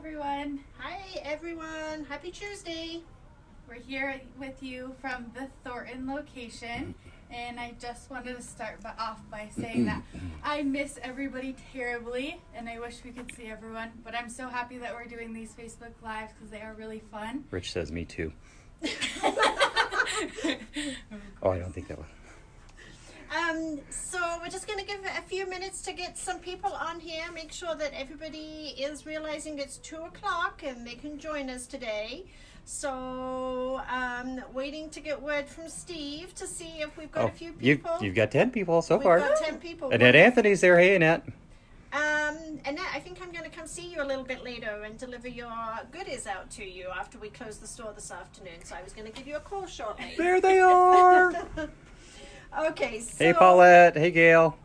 everyone. Hi everyone, happy Tuesday. We're here with you from the Thornton location, and I just wanted to start off by saying that I miss everybody terribly, and I wish we could see everyone, but I'm so happy that we're doing these Facebook Lives because they are really fun. Rich says me too. Oh, I don't think that was. So we're just going to give it a few minutes to get some people on here, make sure that everybody is realizing it's 2 o'clock and they can join us today. So waiting to get word from Steve to see if we've got a few people. You've got 10 people so We've far. got 10 people. Annette Anthony's there. Hey, Annette. Annette, I think I'm going to come see you a little bit later and deliver your goodies out to you after we close the store this afternoon. So I was going to give you a call shortly. There they are. Okay, so... Hey, Paulette. Hey, Gail.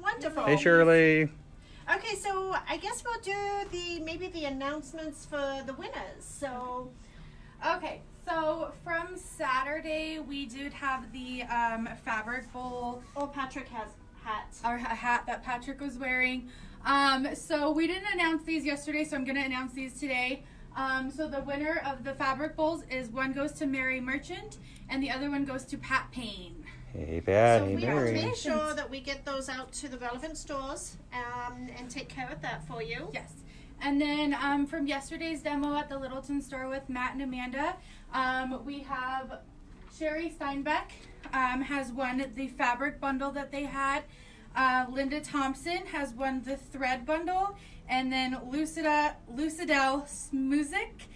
Wonderful. Hey, Shirley. Okay, so I guess we'll do maybe the announcements for the winners. So, Okay, so from Saturday, we did have the fabric bowl. oh, Patrick has hats. Our hat that Patrick was wearing. So we didn't announce these yesterday, so I'm going to announce these today. So the winner of the fabric bowls is one goes to Mary Merchant, and the other one goes to Pat Payne. Hey, Pat. So Hey, we will Mary. make sure that we get those out to the relevant stores and take care of that for you. Yes. And then from yesterday's demo at the Littleton store with Matt and Amanda, we have Sherry Steinbeck has won the fabric bundle that they had. Linda Thompson has won the thread bundle. And then Lucidel Smuzik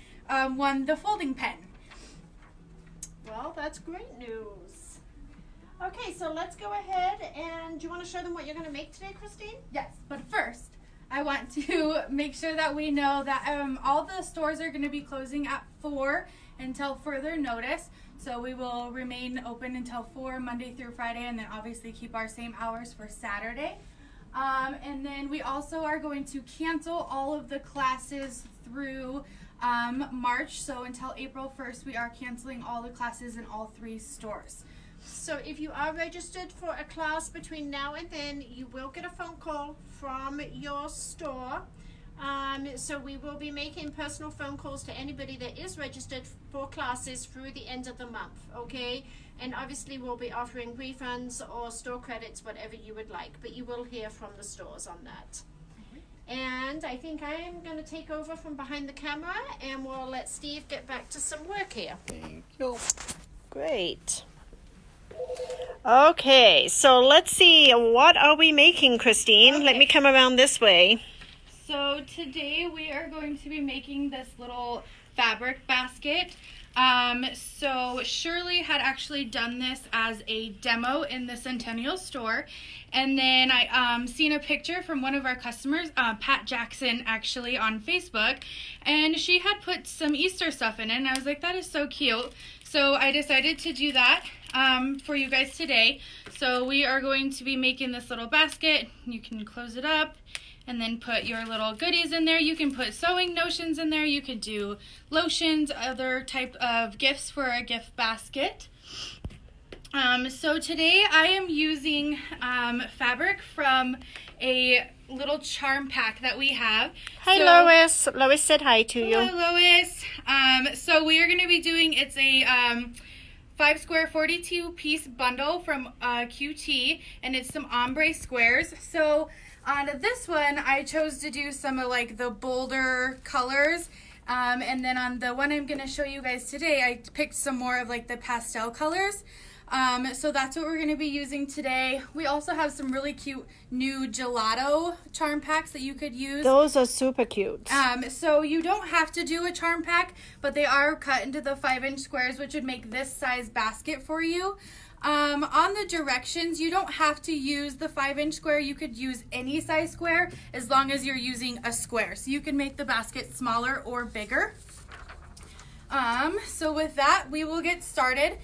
won the folding pen. Well, that's great news. Okay, so let's go ahead and do you want to show them what you're going to make today, Christine? Yes, but first, I want to make sure that we know that all the stores are going to be closing at 4 until further notice. So we will remain open until 4 Monday through Friday, and then obviously keep our same hours for Saturday. And then we also are going to cancel all of the classes through March. So until April 1st, we are canceling all the classes in all 3 stores. So if you are registered for a class between now and then, you will get a phone call from your store. So we will be making personal phone calls to anybody that is registered for classes through the end of the month, okay? And obviously we'll be offering refunds or store credits, whatever you would like, but you will hear from the stores on that. And I think I am going to take over from behind the camera, and we'll let Steve get back to some work here. Thank you. Great. Okay, so let's see, what are we making, Christine? Okay. Let me come around this way. So today we are going to be making this little fabric basket. So Shirley had actually done this as a demo in the Centennial store. And then I seen a picture from one of our customers, Pat Jackson, actually on Facebook. And she had put some Easter stuff in it. And I was like, that is so cute. So I decided to do that for you guys today. So we are going to be making this little basket. You can close it up and then put your little goodies in there. You can put sewing notions in there. You could do lotions, other type of gifts for a gift basket. So today I am using fabric from a little charm pack that we have. Hi, So- Lois. Lois said hi to you. Hello, Lois. So we are going to be doing, it's a 5 square 42 piece bundle from QT, and it's some ombre squares. So on this one, I chose to do some of like the bolder colors. And then on the one I'm going to show you guys today, I picked some more of like the pastel colors. So that's what we're going to be using today. We also have some really cute new gelato charm packs that you could use. Those are super cute. So you don't have to do a charm pack, but they are cut into the 5-inch squares, which would make this size basket for you. On the directions, you don't have to use the 5-inch square. You could use any size square as long as you're using a square. So you can make the basket smaller or bigger. So with that, we will get started.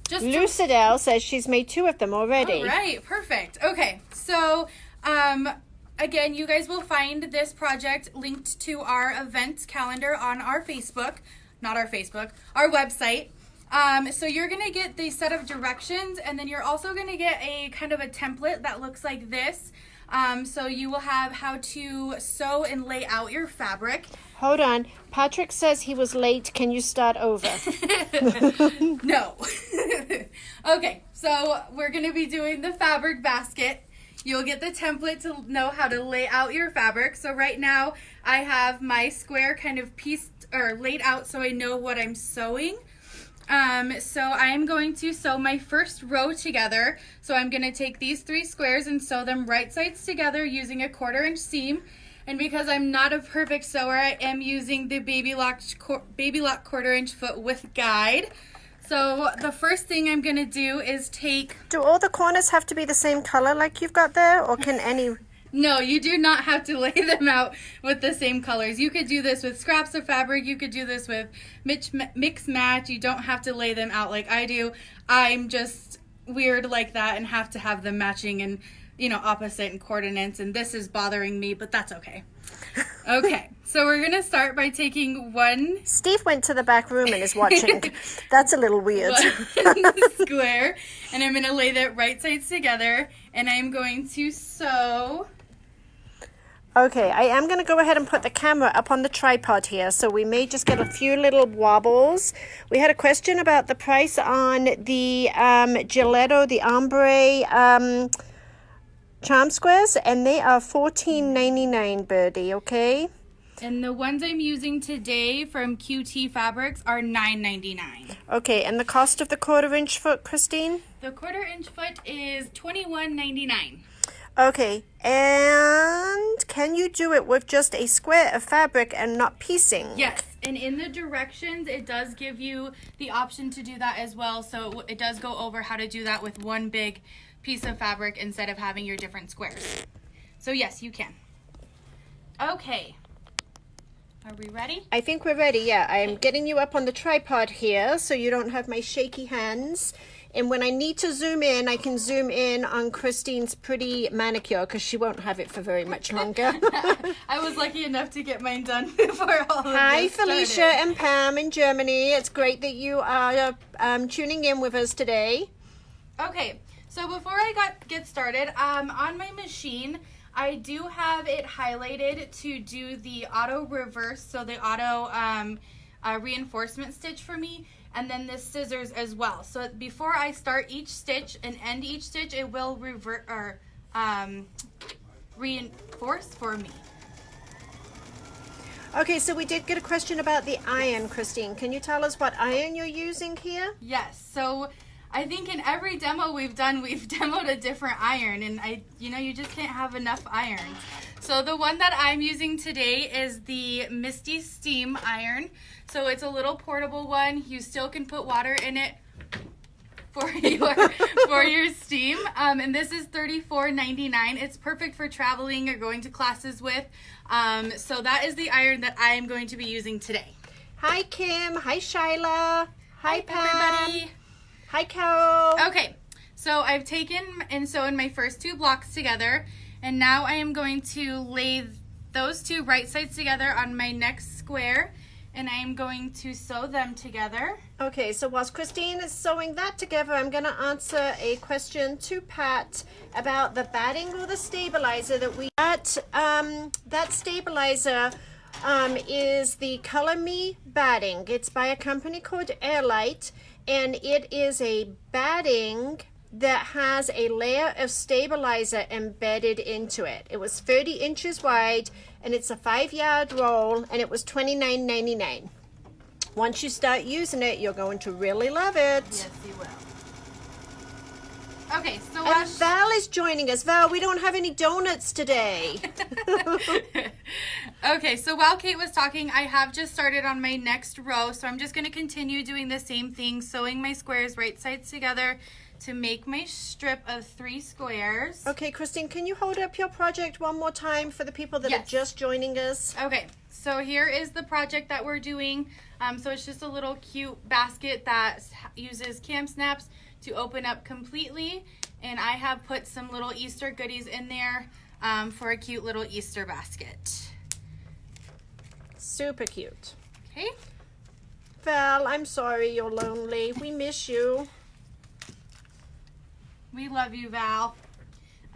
Lucidel says she's made 2 of them already. All right, perfect. Okay, so again, you guys will find this project linked to our events calendar on our Facebook, our website. So you're going to get the set of directions, and then you're also going to get a kind of a template that looks like this. So you will have how to sew and lay out your fabric. Hold on. Patrick says he was late. Can you start over? No. Okay, so we're going to be doing the fabric basket. You'll get the template to know how to lay out your fabric. So right now I have my square kind of pieced or laid out so I know what I'm sewing. So I'm going to sew my first row together. So I'm going to take these 3 squares and sew them right sides together using a 1/4 inch seam. And because I'm not a perfect sewer, I am using the Baby Lock 1/4 inch foot with guide. So the first thing I'm going to do is take... Do all the corners have to be the same color like you've got there, or can any... No, you do not have to lay them out with the same colors. You could do this with scraps of fabric. You could do this with mix match. You don't have to lay them out like I do. I'm just weird like that and have to have them matching and, you know, opposite and coordinates. And this is bothering me, but that's okay. Okay, so we're going to start by taking one... Steve went to the back room and is watching. That's a little weird. one square, and I'm going to lay that right sides together, and I'm going to sew... Okay, I am going to go ahead and put the camera up on the tripod here, so we may just get a few little wobbles. We had a question about the price on the Gilletto, the ombre charm squares, and they are $14.99, Birdie, okay? And the ones I'm using today from QT Fabrics are $9.99. Okay, and the cost of the 1/4 inch foot, Christine? The 1/4 inch foot is $21.99. Okay, and can you do it with just a square of fabric and not piecing? Yes, and in the directions, it does give you the option to do that as well. So it does go over how to do that with one big piece of fabric instead of having your different squares. So yes, you can. Okay. Are we ready? I think we're ready, yeah. I'm getting you up on the tripod here so you don't have my shaky hands. And when I need to zoom in, I can zoom in on Christine's pretty manicure because she won't have it for very much longer. I was lucky enough to get mine done before all of Hi, this Felicia started. and Pam in Germany. It's great that you are tuning in with us today. Okay, so before I get started, on my machine, I do have it highlighted to do the auto reverse, so the auto reinforcement stitch for me, and then the scissors as well. So before I start each stitch and end each stitch, it will reinforce for me. Okay, so we did get a question about the iron, Christine. Can you tell us what iron you're using here? Yes, so I think in every demo we've done, we've demoed a different iron, and you just can't have enough irons. So the one that I'm using today is the Misty Steam iron. So it's a little portable one. You still can put water in it for your steam. And this is $34.99. It's perfect for traveling or going to classes with. So that is the iron that I am going to be using today. Hi, Kim. Hi, Shyla. Hi, Pam. Everybody. Hi, Carol. Okay, so I've taken and sewn my first 2 blocks together, and now I am going to lay those 2 right sides together on my next square, and I am going to sew them together. Okay, so whilst Christine is sewing that together, I'm going to answer a question to Pat about the batting or the stabilizer that we got. That stabilizer is the Color Me batting. It's by a company called Airlight, and it is a batting that has a layer of stabilizer embedded into it. It was 30 inches wide, and it's a 5-yard roll, and it was $29.99. Once you start using it, you're going to really love it. Yes, you will. Okay, so And Val is joining us. Val, we don't have any donuts today. Okay, so while Kate was talking, I have just started on my next row, so I'm just going to continue doing the same thing, sewing my squares right sides together to make my strip of 3 squares. Okay, Christine, can you hold up your project one more time for the people that are Yes. just joining us? Okay, so here is the project that we're doing. So it's just a little cute basket that uses cam snaps to open up completely, and I have put some little Easter goodies in there for a cute little Easter basket. Super cute. Okay. Val, I'm sorry you're lonely. We miss you. We love you, Val.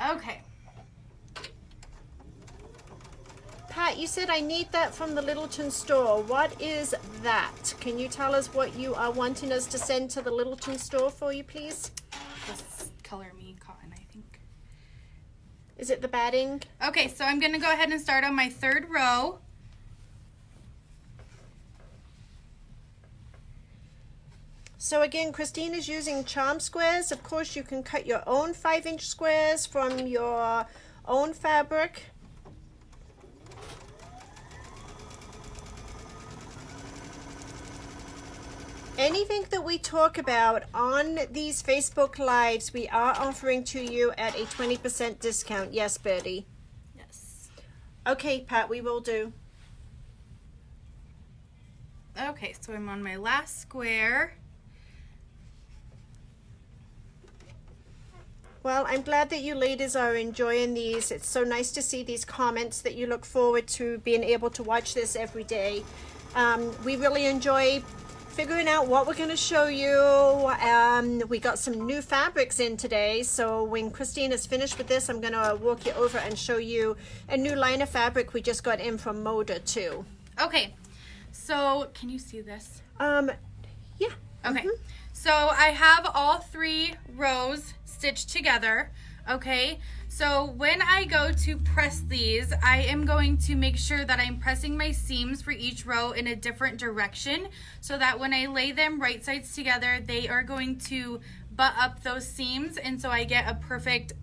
Okay. Pat, you said I need that from the Littleton store. What is that? Can you tell us what you are wanting us to send to the Littleton store for you, please? This Color Me cotton, I think. Is it the batting? Okay, so I'm going to go ahead and start on my third row. So again, Christine is using charm squares. Of course, you can cut your own 5-inch squares from your own fabric. Anything that we talk about on these Facebook Lives, we are offering to you at a 20% discount. Yes, Bertie? Yes. Okay, Pat, we will do. Okay, so I'm on my last square. Well, I'm glad that you ladies are enjoying these. It's so nice to see these comments that you look forward to being able to watch this every day. We really enjoy figuring out what we're going to show you. We got some new fabrics in today, so when Christine is finished with this, I'm going to walk you over and show you a new line of fabric we just got in from Moda too. Okay, so can you see this? Yeah. Okay, so I have all 3 rows stitched together. Okay, so when I go to press these, I am going to make sure that I'm pressing my seams for each row in a different direction so that when I lay them right sides together, they are going to butt up those seams, and so I get a perfect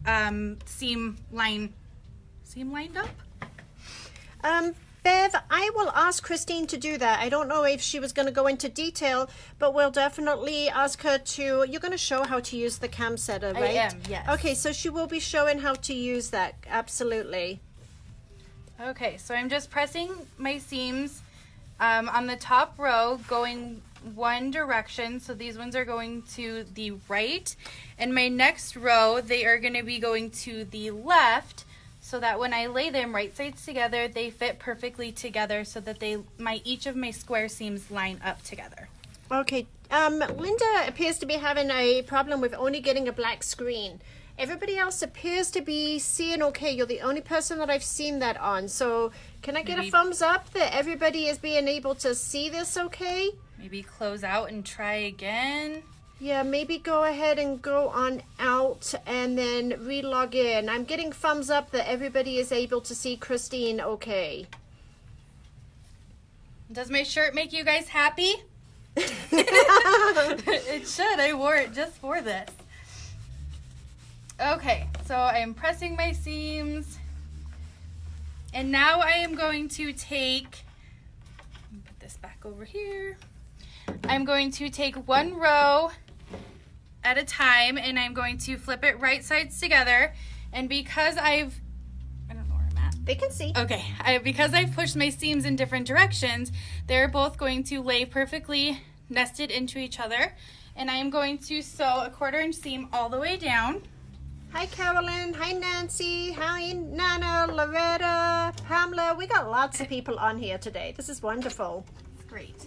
seam lined up. Bev, I will ask Christine to do that. I don't know if she was going to go into detail, but we'll definitely ask her to. You're going to show how to use the cam setter, right? I am, yes. Okay, so she will be showing how to use that. Absolutely. Okay, so I'm just pressing my seams on the top row going one direction. So these ones are going to the right. And my next row, they are going to be going to the left, so that when I lay them right sides together, they fit perfectly together so that each of my square seams line up together. Okay. Linda appears to be having a problem with only getting a black screen. Everybody else appears to be seeing okay. You're the only person that I've seen that on. So can I get a thumbs up that everybody is being able to see this okay? Maybe close out and try again. Yeah, maybe go ahead and go on out and then re-log in. I'm getting thumbs up that everybody is able to see Christine okay. Does my shirt make you guys happy? It should. I wore it just for this. Okay, so I am pressing my seams. And now I am going to take, put this back over here. I'm going to take one row at a time, and I'm going to flip it right sides together. And because I don't know where I'm at. They can see. Okay, because I've pushed my seams in different directions, they're both going to lay perfectly nested into each other. And I am going to sew a 1/4-inch seam all the way down. Hi Carolyn, hi Nancy, hi Nana, Loretta, Pamela. We got lots of people on here today. This is wonderful. Great.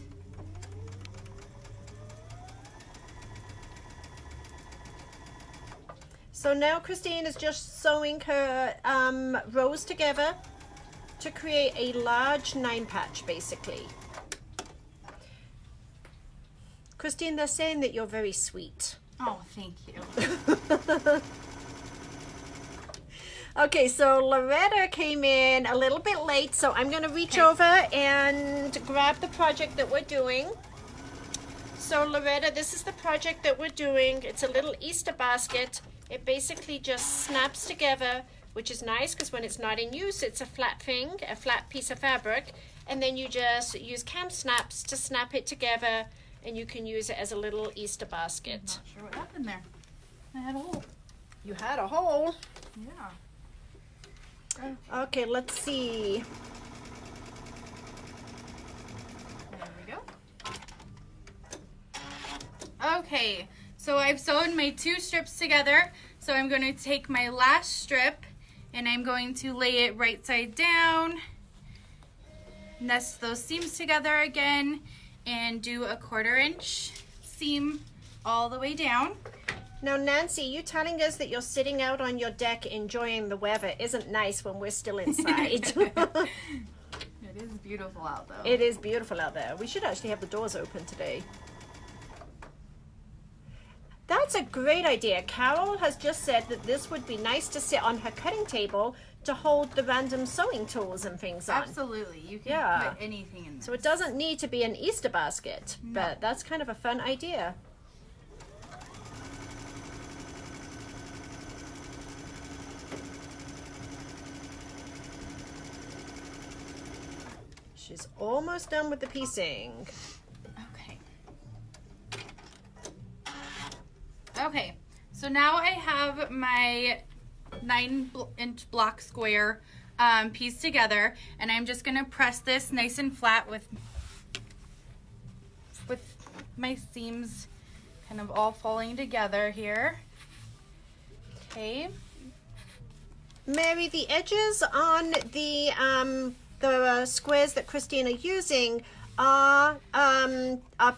So now Christine is just sewing her rows together to create a large 9 patch basically. Christine, they're saying that you're very sweet. Oh, thank you. Okay, so Loretta came in a little bit late, so I'm going to reach over and grab the project that we're doing. So Loretta, this is the project that we're doing. It's a little Easter basket. It basically just snaps together, which is nice because when it's not in use, it's a flat thing, a flat piece of fabric. And then you just use cam snaps to snap it together, and you can use it as a little Easter basket. Not sure what happened there. I had a hole. You had a hole. Yeah. Okay, let's see. There we go. Okay, so I've sewn my 2 strips together. So I'm going to take my last strip and I'm going to lay it right side down, nest those seams together again, and do a 1/4-inch seam all the way down. Now, Nancy, you telling us that you're sitting out on your deck enjoying the weather isn't nice when we're still inside. beautiful out though. It is beautiful out there. We should actually have the doors open today. That's a great idea. Carol has just said that this would be nice to sit on her cutting table to hold the random sewing tools and things on. Absolutely. You can Yeah. put anything in there. So it doesn't need to be an Easter basket, but that's kind of a fun idea. She's almost done with the piecing. Okay. Okay, so now I have my 9-inch block square pieced together, and I'm just gonna press this nice and flat with my seams kind of all falling together here. Okay. Mary, the edges on the squares that Christine are using are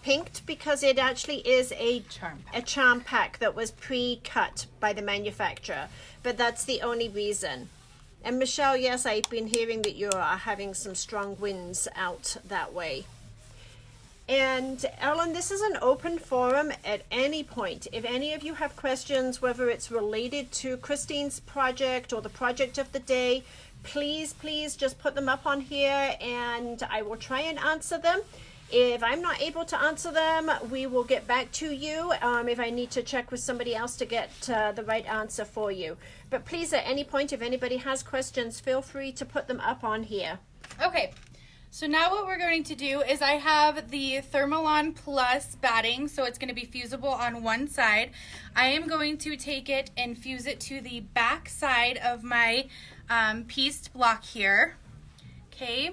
pinked because it actually is a charm pack that was pre-cut by the manufacturer, but that's the only reason. And Michelle, yes, I've been hearing that you are having some strong winds out that way. And Ellen, this is an open forum at any point. If any of you have questions, whether it's related to Christine's project or the project of the day, please just put them up on here and I will try and answer them. If I'm not able to answer them, we will get back to you if I need to check with somebody else to get the right answer for you. But please, at any point, if anybody has questions, feel free to put them up on here. Okay, so now what we're going to do is I have the Thermalon Plus batting, so it's going to be fusible on one side. I am going to take it and fuse it to the back side of my pieced block here. Okay,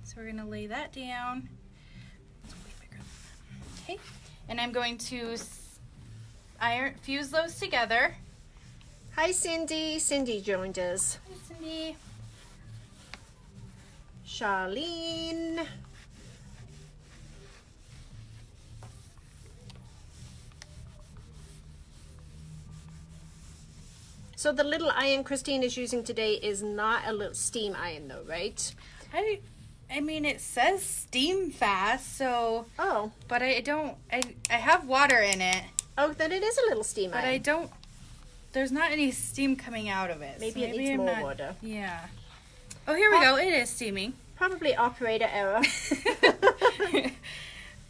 so we're going to lay that down. Okay, and I'm going to fuse those together. Hi, Cindy. Cindy joined us. Hi, Cindy. Charlene. So the little iron Christine is using today is not a little steam iron though, right? I mean, it says steam fast, so... Oh. But I have water in it. Oh, then it is a little steam But iron. there's not any steam coming out of it. Maybe so it needs I'm more not- water. Yeah. Oh, here we go. It is steaming. Probably operator error.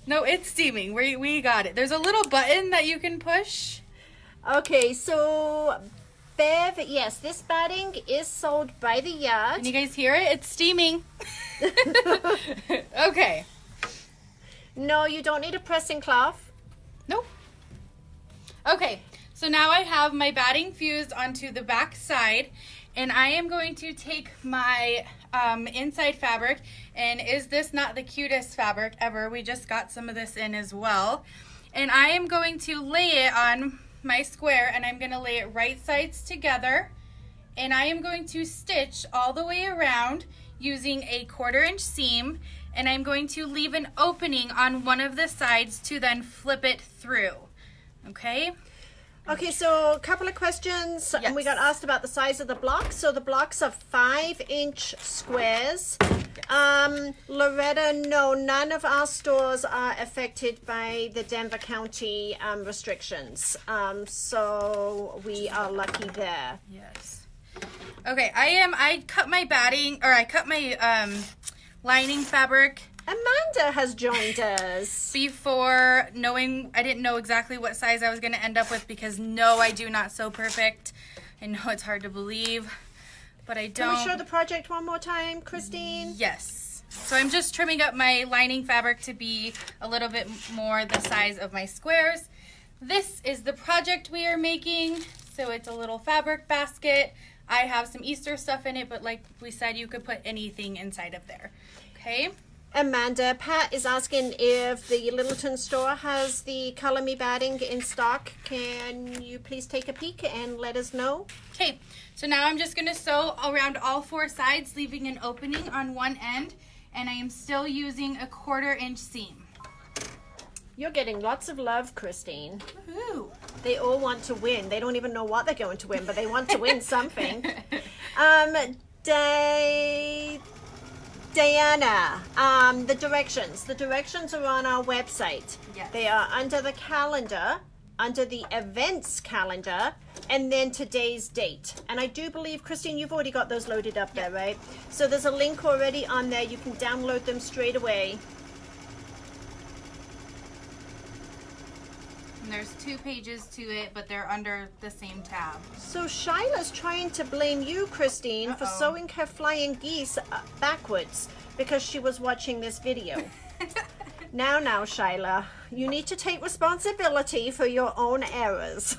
No, it's steaming. We got it. There's a little button that you can push. Okay, so Bev, yes, this batting is sold by the yard. Can you guys hear it? It's steaming. Okay. No, you don't need a pressing cloth. Nope. Okay, so now I have my batting fused onto the back side, and I am going to take my inside fabric, and is this not the cutest fabric ever? We just got some of this in as well. And I am going to lay it on my square, and I'm going to lay it right sides together, and I am going to stitch all the way around using a 1/4-inch seam, and I'm going to leave an opening on one of the sides to then flip it through. Okay? Okay, so a couple of questions. Yes. And we got asked about the size of the blocks. So the blocks are 5-inch squares. Loretta, no, none of our stores are affected by the Denver County restrictions. So we are lucky there. Yes. Okay, I cut my lining fabric Amanda has joined us. before knowing, I didn't know exactly what size I was going to end up with because no, I do not sew perfect. I know it's hard to believe, but I don't. Can we show the project one more time, Christine? Yes. So I'm just trimming up my lining fabric to be a little bit more the size of my squares. This is the project we are making. So it's a little fabric basket. I have some Easter stuff in it, but like we said, you could put anything inside of there. Okay. Amanda, Pat is asking if the Littleton store has the Color Me batting in stock. Can you please take a peek and let us know? Okay, so now I'm just going to sew around all 4 sides, leaving an opening on one end, and I am still using a 1/4-inch seam. You're getting lots of love, Christine. Woohoo! They all want to win. They don't even know what they're going to win, but they want to win something. Diana, the directions. The directions are on our website. Yes. They are under the calendar, under the events calendar, and then today's date. And I do believe, Christine, you've already got those loaded up there, right? So there's a link already on there. You can download them straight away. And there's 2 pages to it, but they're under the same tab. So Shyla's trying to blame you, Christine, for Uh-oh. sewing her flying geese backwards because she was watching this video. Now, Shyla, you need to take responsibility for your own errors.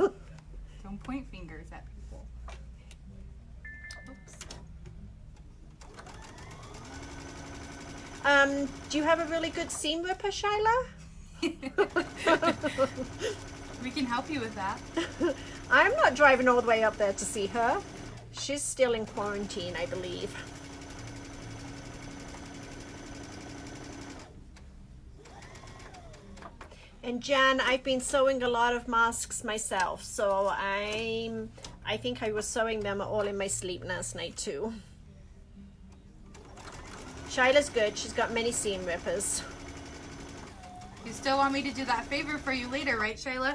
Don't point fingers at people. Oops. Do you have a really good seam ripper, Shyla? We can help you with that. I'm not driving all the way up there to see her. She's still in quarantine, I believe. And Jan, I've been sewing a lot of masks myself, so I think I was sewing them all in my sleep last night too. Shyla's good. She's got many seam rippers. You still want me to do that favor for you later, right, Shyla?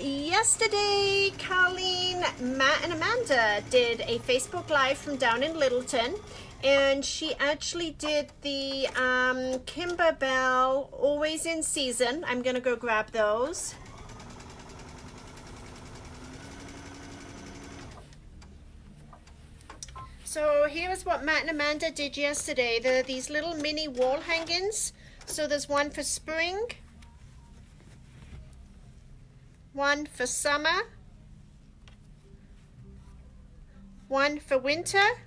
Yesterday, Colleen, Matt, and Amanda did a Facebook Live from down in Littleton, and she actually did the Kimberbell Always in Season. I'm gonna go grab those. So here's what Matt and Amanda did yesterday. There are these little mini wall hangings. So there's one for spring, one for summer, one for winter,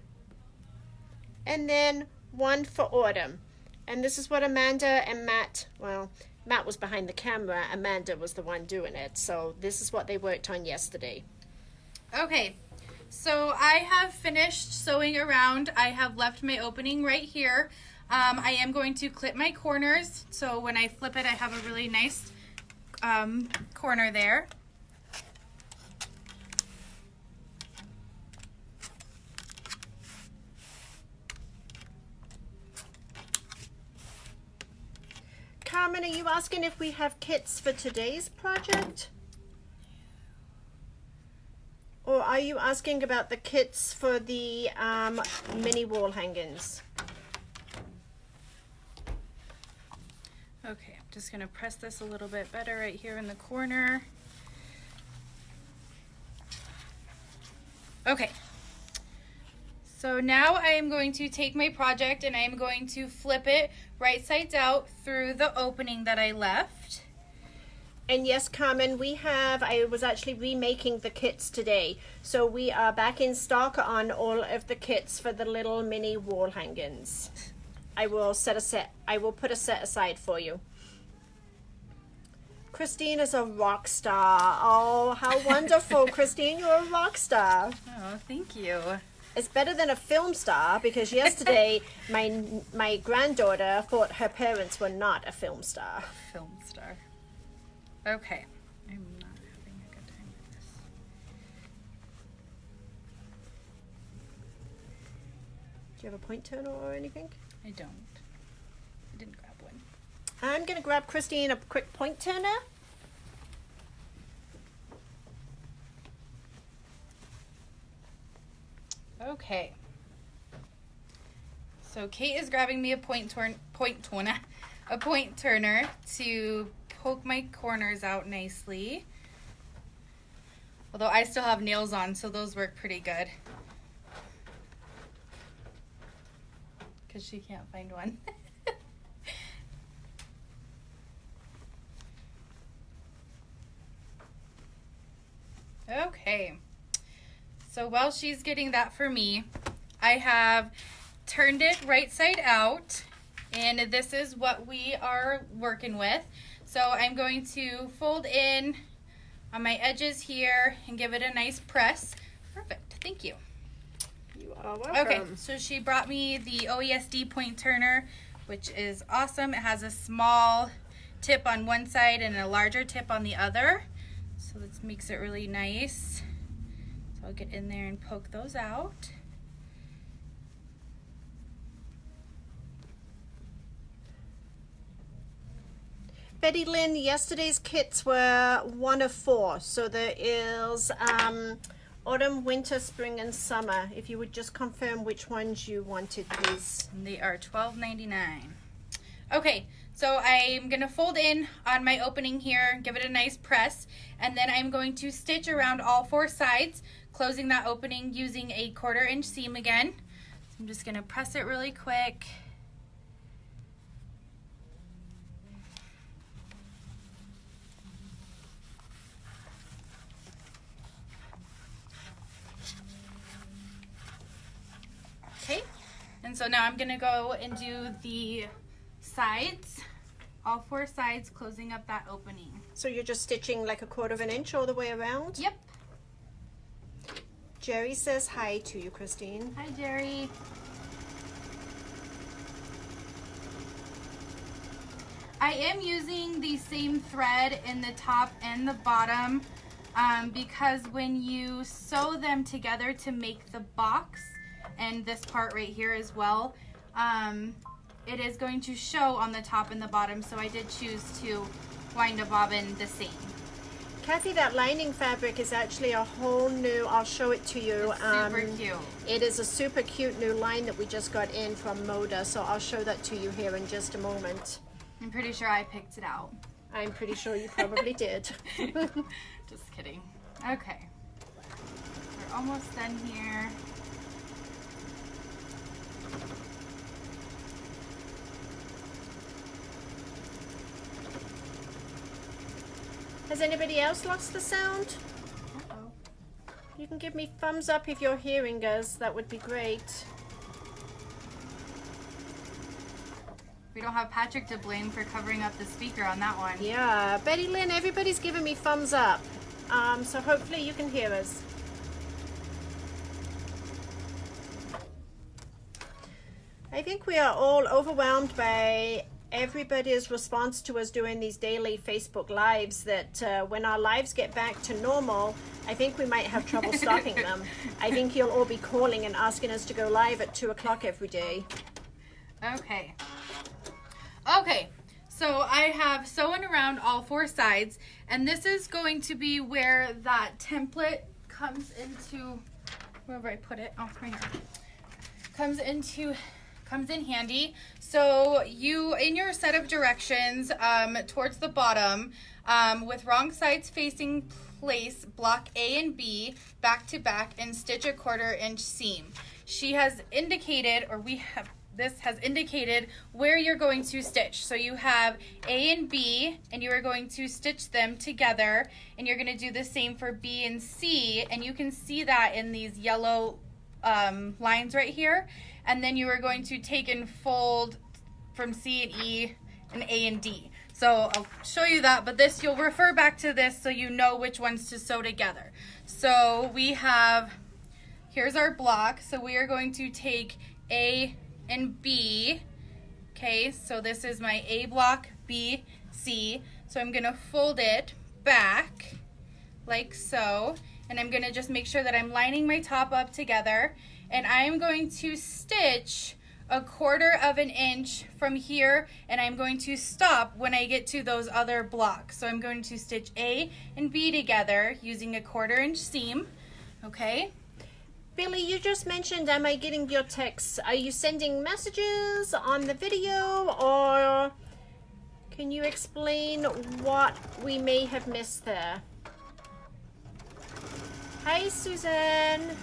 and then one for autumn. And this is what Amanda and Matt, well, Matt was behind the camera, Amanda was the one doing it. So this is what they worked on yesterday. Okay, so I have finished sewing around. I have left my opening right here. I am going to clip my corners, so when I flip it, I have a really nice corner there. Carmen, are you asking if we have kits for today's project? Or are you asking about the kits for the mini wall hangings? Okay, I'm just going to press this a little bit better right here in the corner. Okay, so now I am going to take my project and I am going to flip it right sides out through the opening that I left. And yes, Carmen, I was actually remaking the kits today. So we are back in stock on all of the kits for the little mini wall hangings. I will put a set aside for you. Christine is a rock star. Oh, how wonderful, Christine, you're a rock star. Oh, thank you. It's better than a film star because yesterday my granddaughter thought her parents were not a film star. Film star. Okay, I'm not having a good time with this. Do you have a point turner or anything? I don't. I didn't grab one. I'm going to grab Christine a quick point turner. Okay. So Kate is grabbing me a point turner to poke my corners out nicely. Although I still have nails on, so those work pretty good. Because she can't find one. Okay. So while she's getting that for me, I have turned it right side out, and this is what we are working with. So I'm going to fold in on my edges here and give it a nice press. Perfect, thank you. You are welcome. Okay, so she brought me the OESD point turner, which is awesome. It has a small tip on one side and a larger tip on the other. So this makes it really nice. So I'll get in there and poke those out. Betty Lynn, yesterday's kits were 1 of 4. So there is autumn, winter, spring, and summer. If you would just confirm which ones you wanted, please. And they are $12.99. Okay, so I'm going to fold in on my opening here, give it a nice press, and then I'm going to stitch around all 4 sides, closing that opening using a 1/4 inch seam again. So I'm just going to press it really quick. Okay, and so now I'm going to go and do the sides, all 4 sides, closing up that opening. So you're just stitching like a 1/4 inch all the way around? Yep. Jerry says hi to you, Christine. Hi, Jerry. I am using the same thread in the top and the bottom because when you sew them together to make the box, and this part right here as well, it is going to show on the top and the bottom, so I did choose to wind a bobbin the same. Kathy, that lining fabric is actually a whole new, I'll show it to you. It's super cute. It is a super cute new line that we just got in from Moda, so I'll show that to you here in just a moment. I'm pretty sure I picked it out. I'm pretty sure you probably did. Just kidding. Okay. We're almost done here. Has anybody else lost the sound? Uh-oh. You can give me thumbs up if you're hearing us. That would be great. We don't have Patrick to blame for covering up the speaker on that one. Yeah, Betty Lynn, everybody's giving me thumbs up. So hopefully you can hear us. I think we are all overwhelmed by everybody's response to us doing these daily Facebook lives that when our lives get back to normal, I think we might have trouble stopping them. I think you'll all be calling and asking us to go live at 2 o'clock every day. Okay. Okay, so I have sewn around all 4 sides, and this is going to be where that template comes into, wherever I put it, oh, right here, comes in handy. So you, in your set of directions, towards the bottom, with wrong sides facing, place block A and B back to back and stitch a 1/4 inch seam. She has indicated, or this has indicated where you're going to stitch. So you have A and B, and you are going to stitch them together, and you're going to do the same for B and C, and you can see that in these yellow lines right here. And then you are going to take and fold from C and E and A and D. So I'll show you that, but this, you'll refer back to this so you know which ones to sew together. So we have, here's our block. So we are going to take A and B. Okay, so this is my A block, B, C. So I'm gonna fold it back like so, and I'm gonna just make sure that I'm lining my top up together, and I'm going to stitch a 1/4 inch from here, and I'm going to stop when I get to those other blocks. So I'm going to stitch A and B together using a 1/4 inch seam. Okay. Billy, you just mentioned, am I getting your texts? Are you sending messages on the video, or can you explain what we may have missed there? Hi, Susan.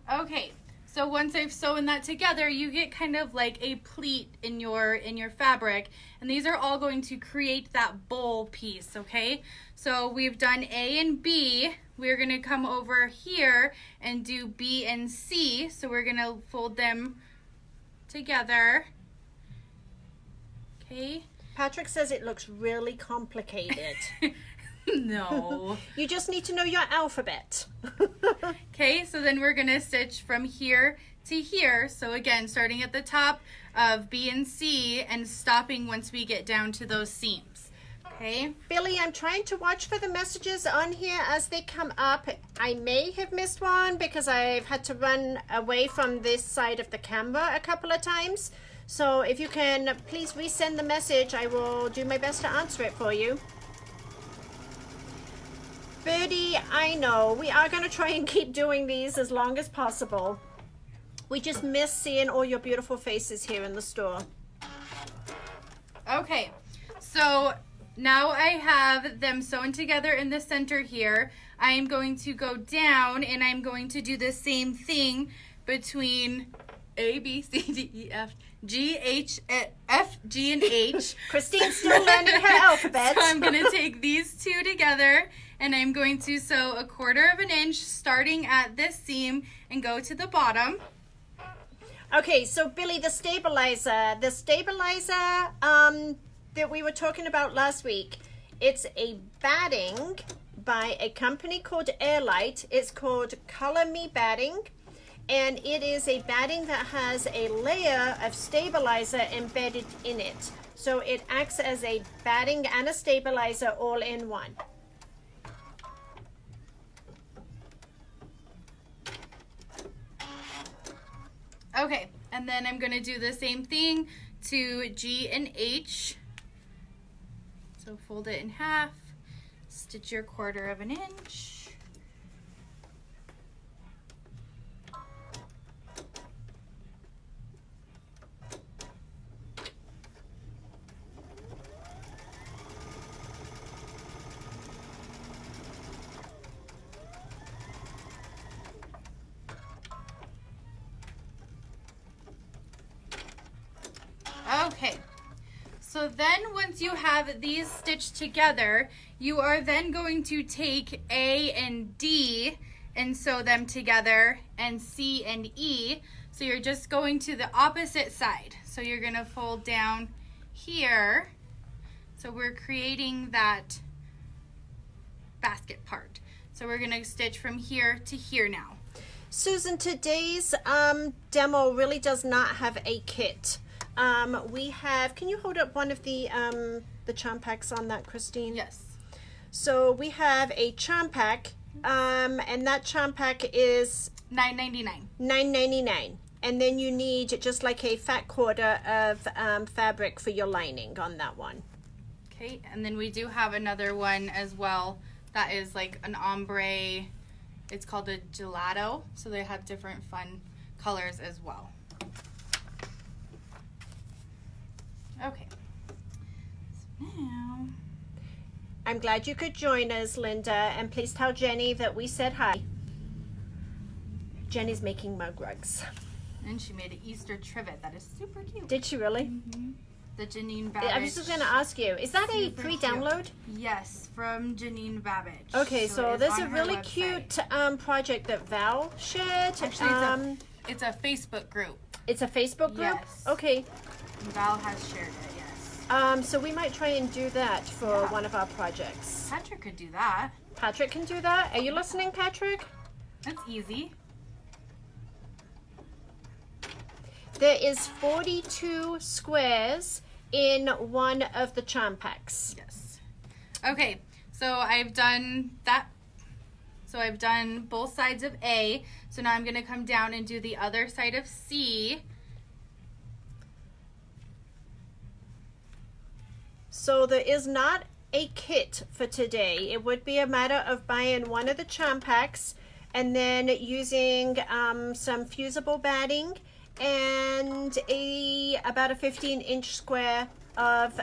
Okay. So once I've sewn that together, you get kind of like a pleat in your fabric, and these are all going to create that bowl piece, okay? So we've done A and B. We're going to come over here and do B and C. So we're going to fold them together. Okay. Patrick says it looks really complicated. No. You just need to know your alphabet. Okay, so then we're gonna stitch from here to here. So again, starting at the top of B and C and stopping once we get down to those seams. Okay. Billy, I'm trying to watch for the messages on here as they come up. I may have missed one because I've had to run away from this side of the camera a couple of times. So if you can please resend the message, I will do my best to answer it for you. Birdie, I know. We are going to try and keep doing these as long as possible. We just miss seeing all your beautiful faces here in the store. Okay, so now I have them sewn together in the center here. I am going to go down and I'm going to do the same thing between A, B, C, D, E, F, G, H, F, G, and H. Christine's still learning her alphabet. So I'm going to take these two together and I'm going to sew 1/4 inch starting at this seam and go to the bottom. Okay, so Billy, the stabilizer that we were talking about last week, it's a batting by a company called Airlight. It's called Color Me Batting, and it is a batting that has a layer of stabilizer embedded in it. So it acts as a batting and a stabilizer all in one. Okay, and then I'm going to do the same thing to G and H. So fold it in half, stitch your 1/4 inch. Okay, so then once you have these stitched together, you are then going to take A and D and sew them together, and C and E. So you're just going to the opposite side. So you're going to fold down here. So we're creating that basket part. So we're going to stitch from here to here now. Susan, today's demo really does not have a kit. We have, can you hold up one of the charm packs on that, Christine? Yes. So we have a charm pack, and that charm pack is $9.99. $9.99. And then you need just like a fat 1/4 of fabric for your lining on that one. Okay, and then we do have another one as well that is like an ombre. It's called a gelato, so they have different fun colors as well. Okay, so now I'm glad you could join us, Linda, and please tell Jenny that we said hi. Jenny's making mug rugs. and she made an Easter trivet that is super cute. Did she really? Mm-hmm. The Janine Babbage. I was just going to ask you, is that a Super free cute. download? Yes, from Janine Babbage. Okay, so it's there's on a her really website. cute project that Val shared. Actually, it's a Facebook group. It's a Facebook group? Yes. Okay. Val has shared it, yes. So we might try and do that for Yeah. one of our projects. Patrick could do that. Patrick can do that? Are you listening, Patrick? That's easy. There is 42 squares in one of the charm packs. Yes. Okay, so I've done that. So I've done both sides of A. So now I'm going to come down and do the other side of C. So there is not a kit for today. It would be a matter of buying one of the charm packs and then using some fusible batting and about a 15-inch square of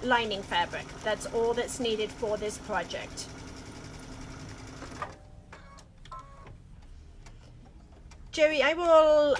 lining fabric. That's all that's needed for this project. Jerry, I will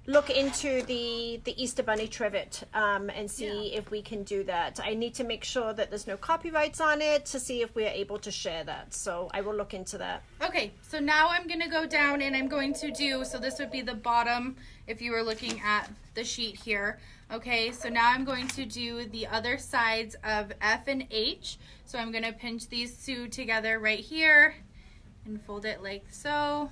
look into the Easter Bunny trivet and see if we can do that. I need to make sure that there's no copyrights on it to see if we're able to share that. So I will look into that. Okay, so now I'm going to go down and I'm going to do, so this would be the bottom if you were looking at the sheet here. Okay, so now I'm going to do the other sides of F and H. So I'm going to pinch these two together right here and fold it like so.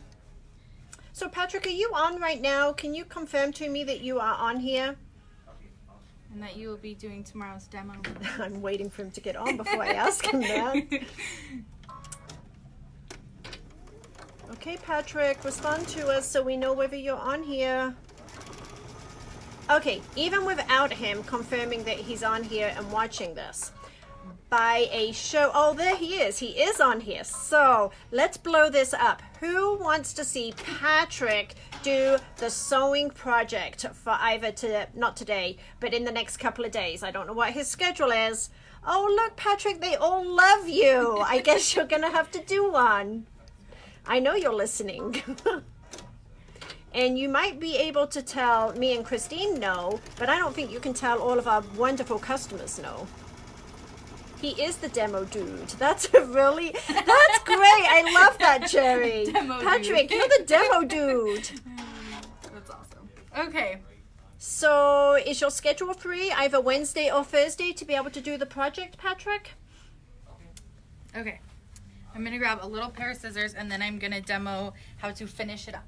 So Patrick, are you on right now? Can you confirm to me that you are on here? And that you will be doing tomorrow's demo. I'm waiting for him to get on before I ask him that. Okay, Patrick, respond to us so we know whether you're on here. Okay, even without him confirming that he's on here and watching this, by a show, oh, there he is. He is on here. So let's blow this up. Who wants to see Patrick do the sewing project for either not today, but in the next couple of days? I don't know what his schedule is. Oh, look, Patrick, they all love you. I guess you're going to have to do one. I know you're listening. And you might be able to tell me and Christine no, but I don't think you can tell all of our wonderful customers no. He is the demo dude. That's great. I love that, Jerry. Patrick, you're the demo dude. That's awesome. Okay. So is your schedule free either Wednesday or Thursday to be able to do the project, Patrick? Okay. I'm going to grab a little pair of scissors and then I'm going to demo how to finish it up.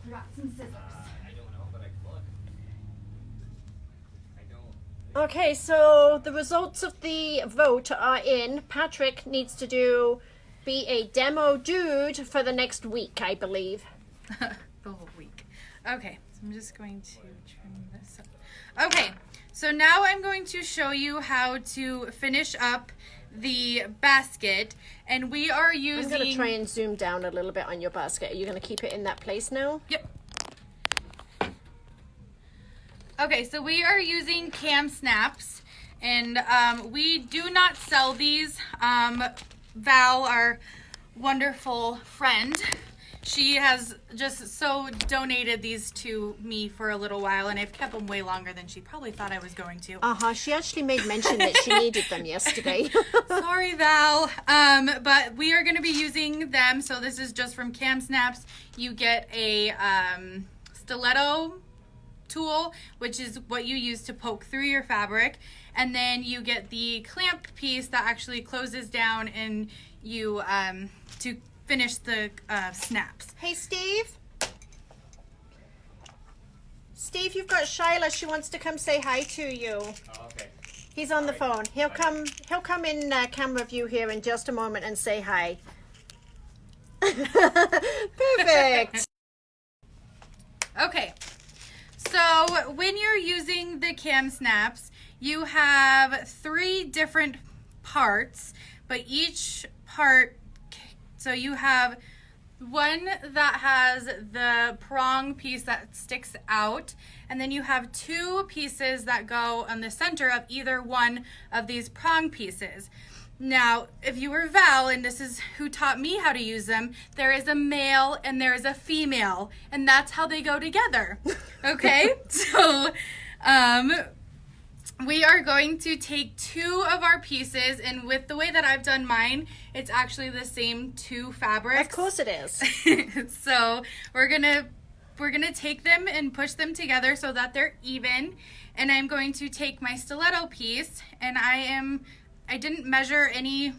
I got some scissors. I don't know, but I could look. I don't. Okay, so the results of the vote are in. Patrick needs to be a demo dude for the next week, I believe. The whole week. Okay, so I'm just going to trim this up. Okay, so now I'm going to show you how to finish up the basket, and we are using... I'm going to try and zoom down a little bit on your basket. Are you going to keep it in that place now? Yep. Okay, so we are using cam snaps, and we do not sell these. Val, our wonderful friend, she has just so donated these to me for a little while, and I've kept them way longer than she probably thought I was going to. She actually made mention that she needed them yesterday. Sorry, Val. But we are going to be using them. So this is just from Cam Snaps. You get a stiletto tool, which is what you use to poke through your fabric. And then you get the clamp piece that actually closes down and you to finish the snaps. Hey, Steve. Steve, you've got Shyla. She wants to come say hi to you. Oh, okay. He's on the phone. He'll come in camera view here in just a moment and say hi. Perfect. Okay. So when you're using the cam snaps, you have 3 different parts, but each part, so you have one that has the prong piece that sticks out, and then you have 2 pieces that go on the center of either one of these prong pieces. Now, if you were Val, and this is who taught me how to use them, there is a male and there is a female, and that's how they go together. Okay? So, we are going to take 2 of our pieces, and with the way that I've done mine, it's actually the same 2 fabrics. Of course it is. So we're gonna take them and push them together so that they're even. And I'm going to take my stiletto piece, and I didn't measure any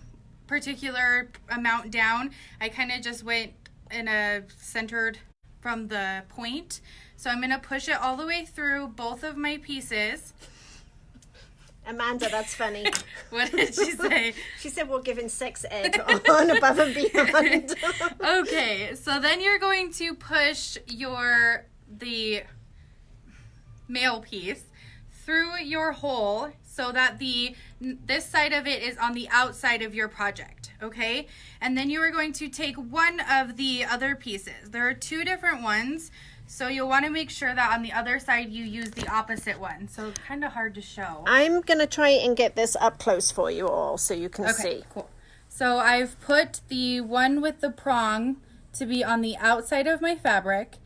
particular amount down. I kind of just went in a centered from the point. So I'm gonna push it all the way through both of my pieces. Amanda, that's funny. What did she say? She said we're giving sex ed on above and beyond. Okay, so then you're going to push the male piece through your hole so that this side of it is on the outside of your project, okay? And then you are going to take one of the other pieces. There are 2 different ones. So you'll want to make sure that on the other side you use the opposite one. So it's kind of hard to show. I'm going to try and get this up close for you all so you can see. Cool. So I've put the one with the prong to be on the outside of my fabric.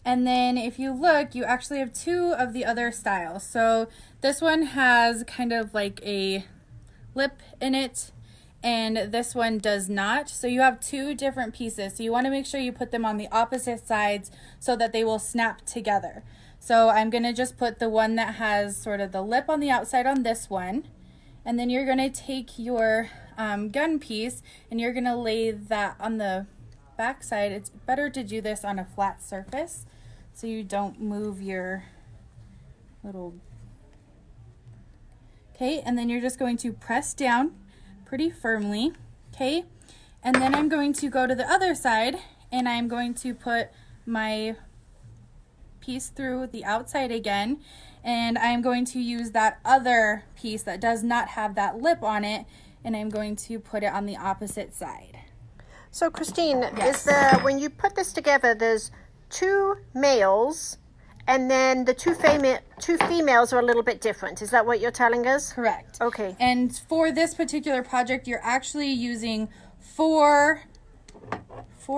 And then if you look, you actually have 2 of the other styles. So this one has kind of like a lip in it, and this one does not. So you have 2 different pieces. So you want to make sure you put them on the opposite sides so that they will snap together. So I'm going to just put the one that has sort of the lip on the outside on this one. And then you're going to take your gun piece and you're going to lay that on the back side, it's better to do this on a flat surface so you don't move your little. Okay, and then you're just going to press down pretty firmly. Okay, and then I'm going to go to the other side and I'm going to put my piece through the outside again, and I'm going to use that other piece that does not have that lip on it, and I'm going to put it on the opposite side. So Christine, Yes. is there, when you put this together, there's 2 males, and then the two females are a little bit different. Is that what you're telling us? Correct. Okay. And for this particular project, you're actually using four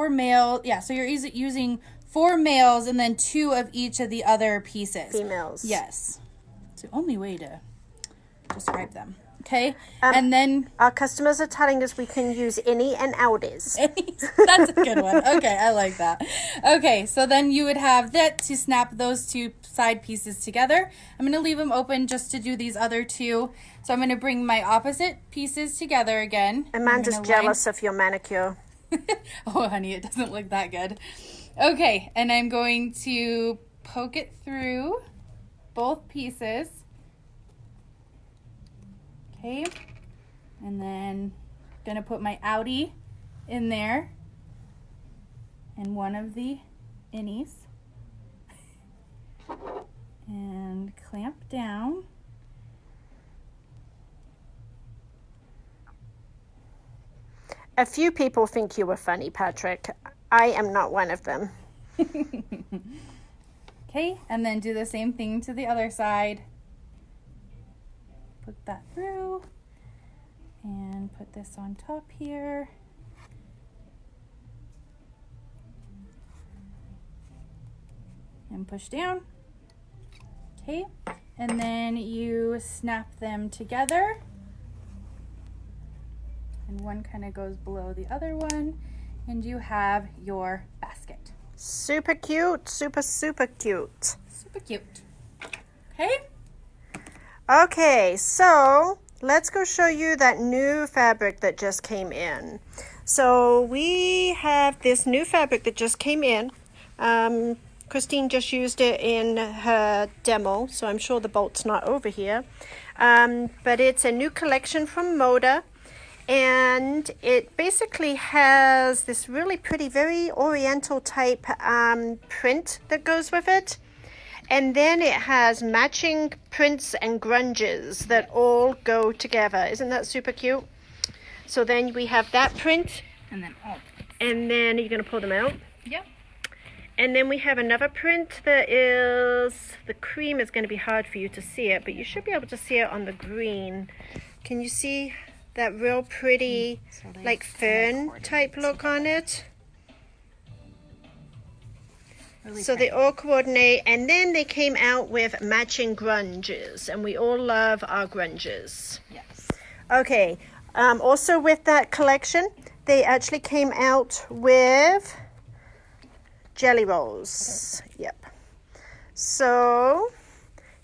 male. Yeah, so you're using 4 males and then 2 of each of the other pieces. Females. Yes. It's the only way to describe them. Okay. And then Our customers are telling us we can use innie and outies. that's a good one. Okay, I like that. Okay, so then you would have that to snap those 2 side pieces together. I'm going to leave them open just to do these other 2. So I'm going to bring my opposite pieces together again. Amanda's I'm gonna line- jealous of your manicure. Oh, honey, it doesn't look that good. Okay, and I'm going to poke it through both pieces. Okay, and then gonna put my outie in there and one of the innies and clamp down. A few people think you were funny, Patrick. I am not one of them. Okay, and then do the same thing to the other side. Put that through and put this on top here. And push down. Okay, and then you snap them together. And one kind of goes below the other one, and you have your basket. Super cute. Super, super cute. Super cute. Okay? Okay, so let's go show you that new fabric that just came in. So we have this new fabric that just came in. Christine just used it in her demo, so I'm sure the bolt's not over here. But it's a new collection from Moda. And it basically has this really pretty, very oriental type print that goes with it. And then it has matching prints and grunges that all go together. Isn't that super cute? So then we have that print. And then, And then you're going to pull them out. Yep. And then we have another print that is, the cream is going to be hard for you to see it, but you should be able to see it on the green. Can you see that real pretty, like fern type look on it? Really So they all coordinate, and then they came out with matching grunges, and we all love our grunges. Yes. Okay, also with that collection, they actually came out with jelly rolls. Yep. So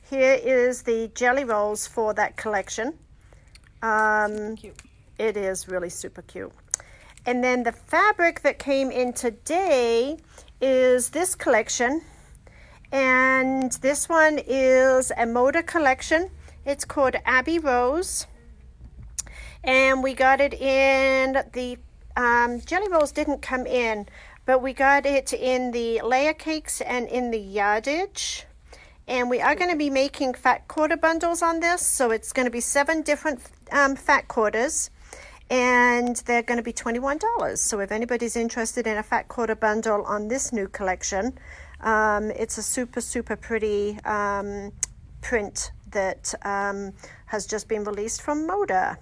here is the jelly rolls for that collection. Cute. It is really super cute. And then the fabric that came in today is this collection. And this one is a Moda collection. It's called Abbey Rose. And we got it in the, jelly rolls didn't come in, but we got it in the layer cakes and in the yardage. And we are going to be making fat quarter bundles on this. So it's going to be 7 different fat quarters. And they're going to be $21. So if anybody's interested in a fat quarter bundle on this new collection, it's a super, super pretty print that has just been released from Moda.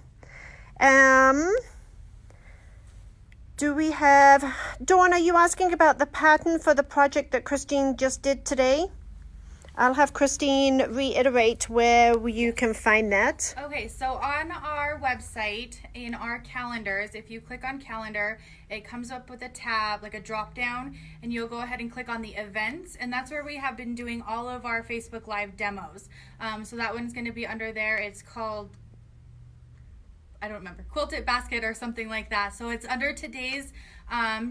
Do we have... Dawn, are you asking about the pattern for the project that Christine just did today? I'll have Christine reiterate where you can find that. Okay, so on our website, in our calendars, if you click on calendar, it comes up with a tab, like a drop down, and you'll go ahead and click on the events, and that's where we have been doing all of our Facebook Live demos. So that one's going to be under there. It's called I don't remember, Quilt It Basket or something like that. So it's under today's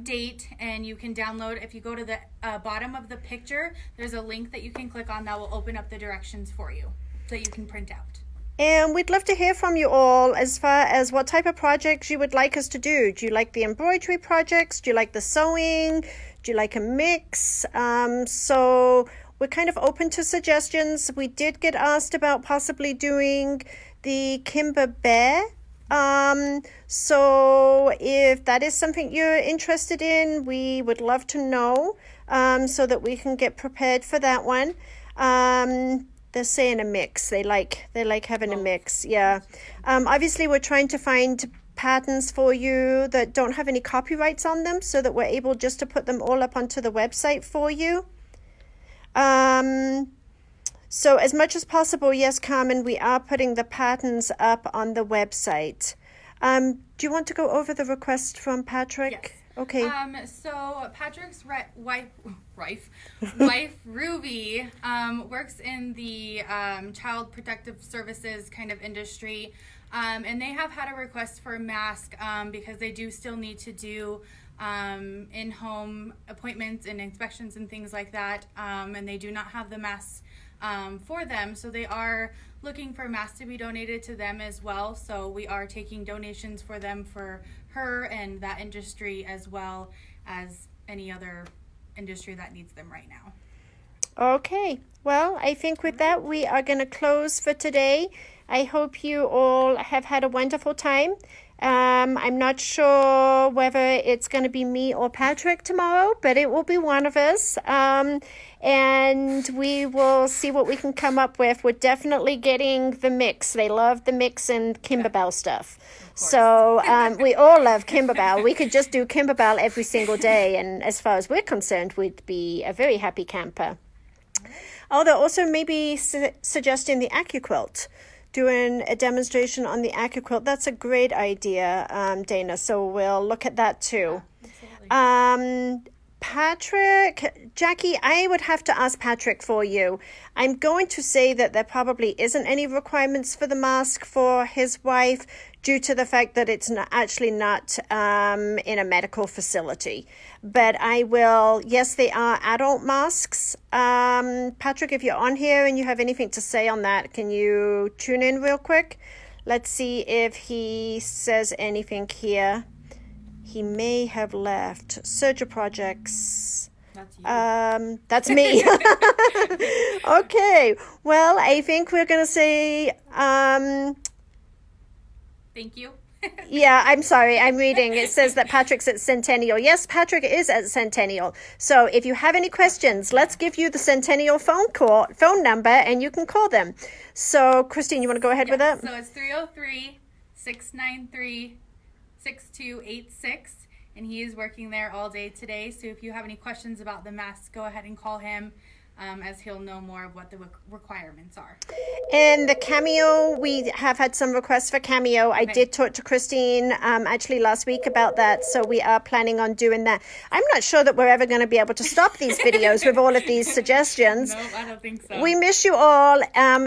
date, and you can download. If you go to the bottom of the picture, there's a link that you can click on that will open up the directions for you that you can print out. And we'd love to hear from you all as far as what type of projects you would like us to do. Do you like the embroidery projects? Do you like the sewing? Do you like a mix? So we're kind of open to suggestions. We did get asked about possibly doing the Kimber Bear. So if that is something you're interested in, we would love to know so that we can get prepared for that one. They're saying a mix. They like having a mix. Yeah. Obviously, we're trying to find patterns for you that don't have any copyrights on them, so that we're able just to put them all up onto the website for you. So as much as possible, yes, Carmen, we are putting the patterns up on the website. Do you want to go over the request from Patrick? Yes. Okay. So Patrick's wife Ruby works in the child protective services kind of industry, and they have had a request for a mask because they do still need to do in-home appointments and inspections and things like that, and they do not have the masks for them, so they are looking for masks to be donated to them as well. So we are taking donations for them, for her and that industry, as well as any other industry that needs them right now. Okay, well, I think with that we are going to close for today. I hope you all have had a wonderful time. I'm not sure whether it's going to be me or Patrick tomorrow, but it will be one of us. And we will see what we can come up with. We're definitely getting the mix. They love the mix and Kimberbell stuff. So we all love Kimberbell. We could just do Kimberbell every single day. And as far as we're concerned, we'd be a very happy camper. Oh, they're also maybe suggesting the AccuQuilt. Doing a demonstration on the AccuQuilt. That's a great idea, Dana. So we'll look at that too. Patrick, Jackie, I would have to ask Patrick for you. I'm going to say that there probably isn't any requirements for the mask for his wife due to the fact that it's actually not in a medical facility. But I will, yes, they are adult masks. Patrick, if you're on here and you have anything to say on that, can you tune in real quick? Let's see if he says anything here. He may have left. Sergio Projects. That's you. That's me. Okay. Well, I think we're going to say... Thank you. Yeah, I'm sorry. I'm reading. It says that Patrick's at Centennial. Yes, Patrick is at Centennial. So if you have any questions, let's give you the Centennial phone number and you can call them. So, Christine, you want to go ahead with that? So it's 303-693-6286, and he is working there all day today. So if you have any questions about the masks, go ahead and call him, as he'll know more of what the requirements are. And the Cameo, we have had some requests for Cameo. I did talk to Christine actually last week about that, so we are planning on doing that. I'm not sure that we're ever going to be able to stop these videos with all of these suggestions. No, I don't think so. We miss you all.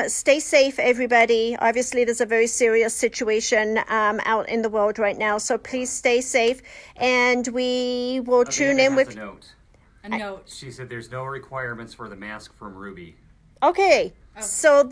Stay safe, everybody. Obviously, there's a very serious situation out in the world right now, so please stay safe, and we will tune in with... A note. She said there's no requirements for the mask from Ruby. Okay, so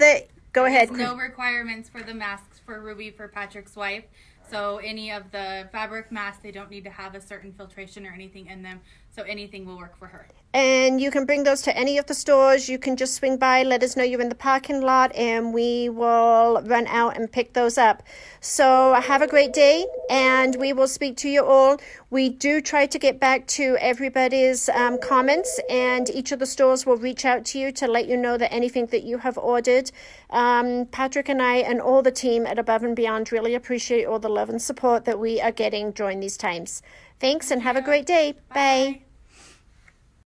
go ahead. No requirements for the masks for Ruby, for Patrick's wife. So any of the fabric masks, they don't need to have a certain filtration or anything in them. So anything will work for her. And you can bring those to any of the stores. You can just swing by, let us know you're in the parking lot, and we will run out and pick those up. So have a great day, and we will speak to you all. We do try to get back to everybody's comments, and each of the stores will reach out to you to let you know that anything that you have ordered. Patrick and I and all the team at Above and Beyond really appreciate all the love and support that we are getting during these times. Thanks, and have a great day. Bye.